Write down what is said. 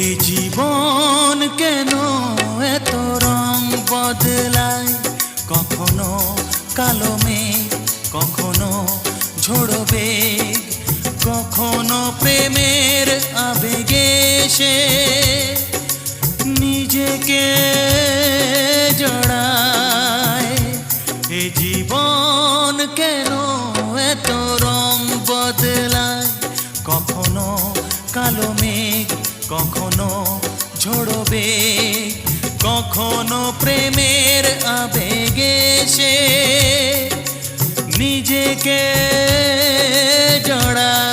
এ জীবন কেন এত রং বদলায়, কখনো কালো মেঘ, কখনো ঝোড়ো বেগ, কখনো প্রেমের আবেগে সে নিজেকে জড়ায়। এ জীবন কেন এত রং বদলায়, কখনো কালো মেঘ, কখনো ঝোড়ো বেগ, কখনো প্রেমের আবেগে সে নিজেকে জড়ায়।